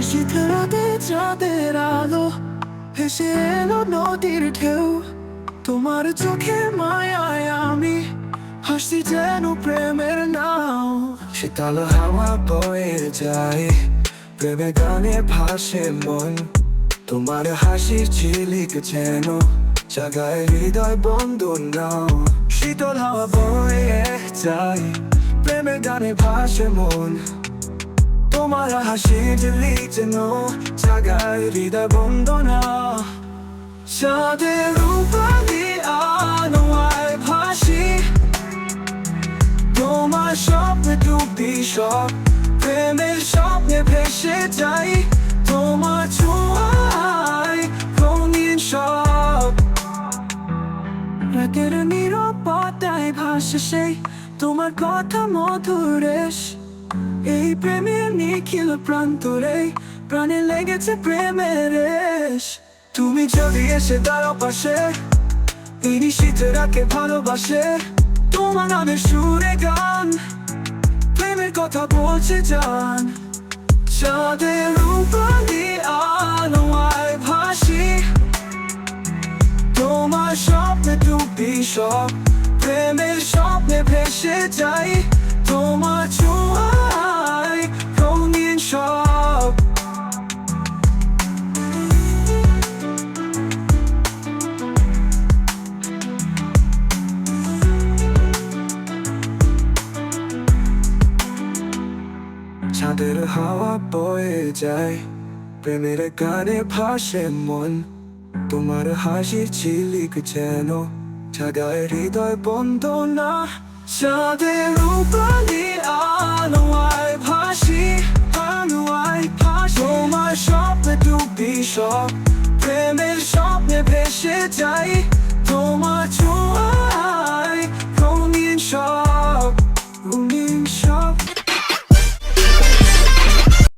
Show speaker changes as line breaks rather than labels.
শীতের রাতে চাঁদের আলো ভেসে এলো নদীর ঢেউ। তোমার চোখে মায়ায় আমি হাসি যেন প্রেমের নাও। শীতল হাওয়া বয়ে যায়, প্রেমে গানে ভাসে মন। তোমার হাসির ঝিলিক যেন জাগায় হৃদয় বন্ধন নাও। শীতল হাওয়া বয়ে যায়, প্রেমে গানে ভাসে মন। তোমার হাসির ঝিলিক যেন জাগায় হৃদয় বন্দনা। চাঁদের রূপালি আলোয় ভাসি, তোমার স্বপ্নে ডুবি সব, প্রেমের স্বপ্নে ভেসে যাই। তোমার ছোঁয়ায় রঙিন সব, রাতের নীরবতায় ভাসে সেই তোমার কথা মধুর রেশ। এই প্রেমের নিখিল প্রান্তরে প্রাণে লেগেছে প্রেমের রেশ। তুমি যদি এসে দাঁড়াও পাশে, এই নিশীথে রাখে ভালোবাসে। তোমার নামের সুরে গান, প্রেমের কথা বলছে জান। চাঁদের রূপালি আলোয় ভাসি, তোমার স্বপ্নে ডুবি সব, প্রেমের স্বপ্নে ভেসে যাই। তোমার ছোঁয়ায় রঙিন সব। চাঁদের হাওয়া বয়ে যায়, প্রেমের গানে ভাসে মন। তোমার হাসির ঝিলিক যেন জাগায় হৃদয় বন্দনা। চাঁদের রূপালি আলোয় ভাসি, তোমার স্বপ্নে ডুবি সব, প্রেমের স্বপ্নে ভেসে যাই।